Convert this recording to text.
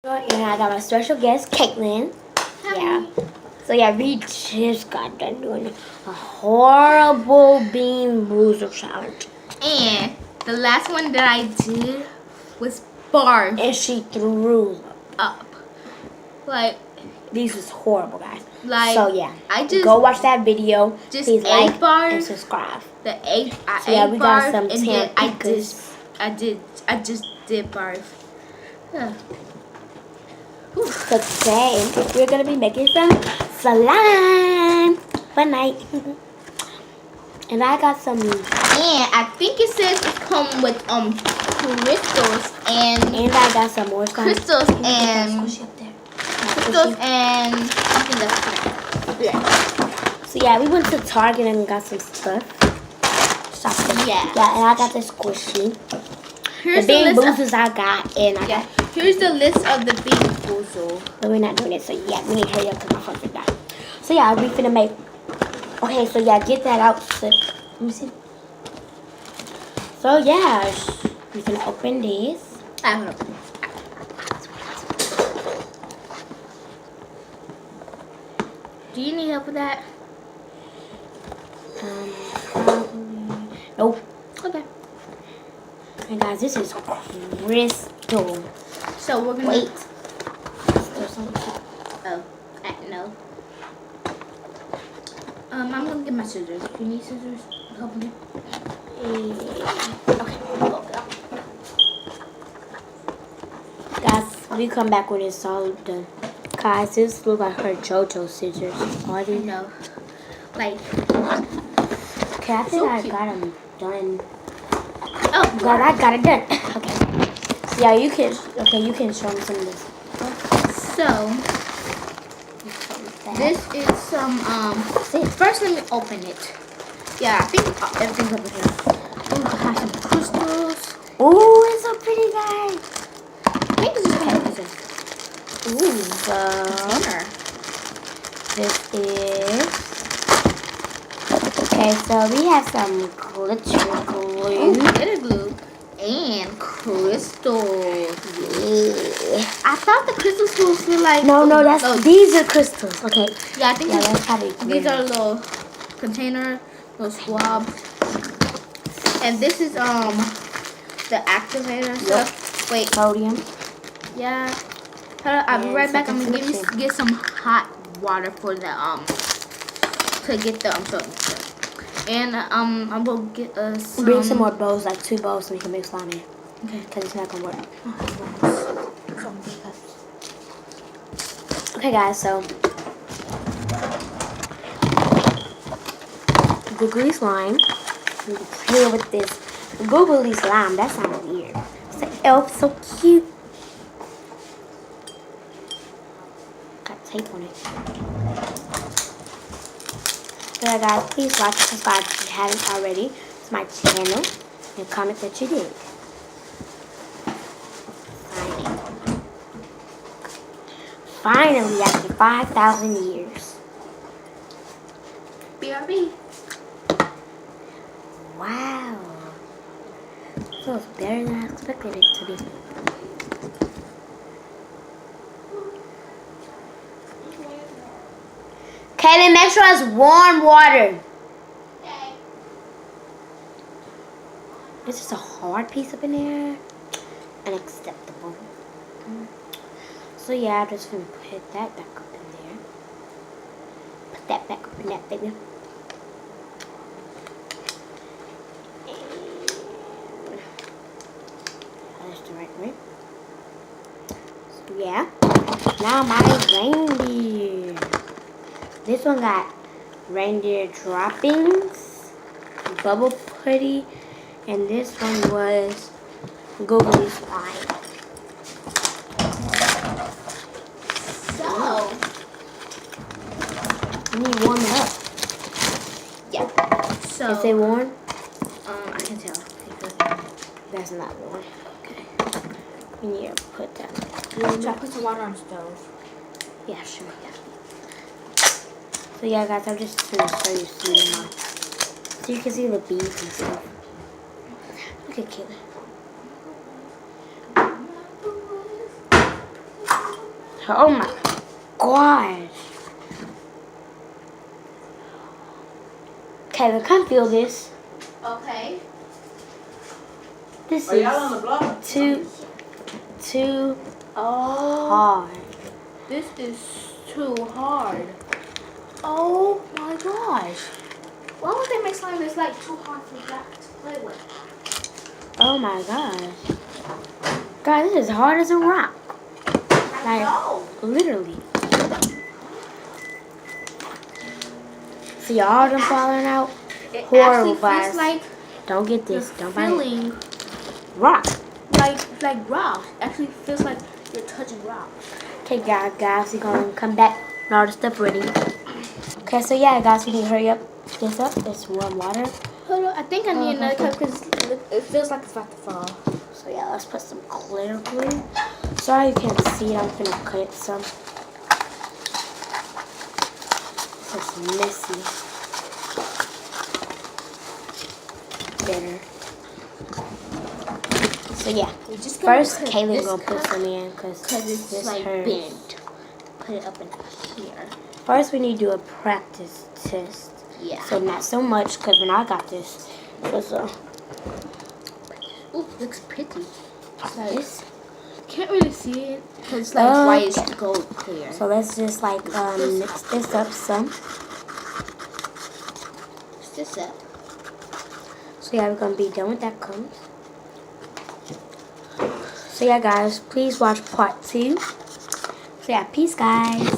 And I got my special guest, Caitlin. Yeah. So yeah, we just got done doing a horrible bean bruiser challenge. And the last one that I did was barf And she threw up. Like, these was horrible, guys. Like, so yeah, I just go watch that video. just Please like barf, and subscribe. The egg, I so yeah, ate we got barf, some and then I just did barf. Yeah. So today we're gonna be making some slime for night. And I got some. And I think it says it come with crystals and I got some more slime. Crystals and something that's yeah. So yeah, we went to Target and got some stuff. Shopping. Yeah. Yeah, and I got this squishy. Here's the bean boozles I got, and I got. Here's the list of the bean boozle. But we're not doing it, so yeah, we need to hurry up because my phone will die. So yeah, we finna make. Okay, so yeah, get that out. So, let me see. So yeah, we finna open this. I don't know. Do you need help with that? Nope. Okay. And guys, this is crystal. So we're gonna wait. Oh, no. I'm gonna get my scissors. Do you need scissors? Help me. Okay. Guys, we come back when it's all done. Guys, this looks like her JoJo scissors. I know. Like. Okay, I think I got them done. Oh, God, I got it done. Okay. So yeah, you can. Okay, you can show me some of this. So this is some First, let me open it. Yeah, I think everything's over here. Ooh, I have some crystals. Ooh, it's so pretty, guys. I think this is okay. Ooh, so this is. Okay, so we have some glitter glue. Ooh, glitter glue. And crystals. Yeah. I thought the crystals supposed to like. No, these are crystals. Okay. Yeah, I think that's how they these are a little container, little swab. And this is the activator stuff. Wait. Sodium. Yeah. I'll be right back. I'm gonna get some hot water for the to get the sodium stuff. And I'm gonna get some. Bring some more bowls, like 2 bowls, so we can make slime in. Okay. Because it's not gonna work. Okay, guys. So googly slime. We play with this googly slime. That sounds weird. It's an elf, so cute. Got tape on it. So guys, please like and subscribe if you haven't already to my channel and comment that you did. Finally, after 5,000 years. BRB. Wow. So it's better than I expected it to be. Kaden, make sure it's warm water. Okay. It's just a hard piece up in there. Unacceptable. So yeah, I'm just gonna put that back up in there. Put that back up in that baby. That's the right way. So yeah. Now my reindeer. This one got reindeer droppings, bubble putty, and this one was googly slime. So You need to warm it up. yeah. So Is it warm? I can tell. That's not warm. Okay. We need to put that. You want to put some water on the stove? Yeah, sure. Yeah. So yeah, guys, I'm just gonna show you some of my. So you can see the beads and stuff. Look at Kayla. Oh my gosh. Kevin, come feel this. Okay. This Are y'all on the is block? too Oh, hard. this is too hard. Oh my gosh. Why would they make slime that's like too hard for Jack to play with? Oh my gosh. Guys, this is hard as a rock. I Like, know. literally. See all them falling out? It Horrible, actually feels guys. like Don't get you're this. Don't bite it. feeling Rock. like rock. Actually feels like you're touching rock. Okay, guys, we're gonna come back and all the stuff ready. Okay, so yeah, guys, we need to hurry up. This up. It's warm water. Hold on, I think I need another cup because it feels like it's about to fall. So yeah, let's put some clear glue. Sorry you can't see it. I'm gonna cut it some. This is messy. Better. So yeah, We're just gonna first put Kaylee this gonna put cup some in because it's this like hurts. bent. Put it up in here. First, we need to do a practice test. Yeah. So not so much because when I got this, it was Ooh, looks pretty. like this. Can't really see it because it's like white Okay. gold clear. So let's just like mix this up some. Mix this up. So yeah, we're gonna be done with that comes. So yeah, guys, please watch part 2. So yeah, peace, guys.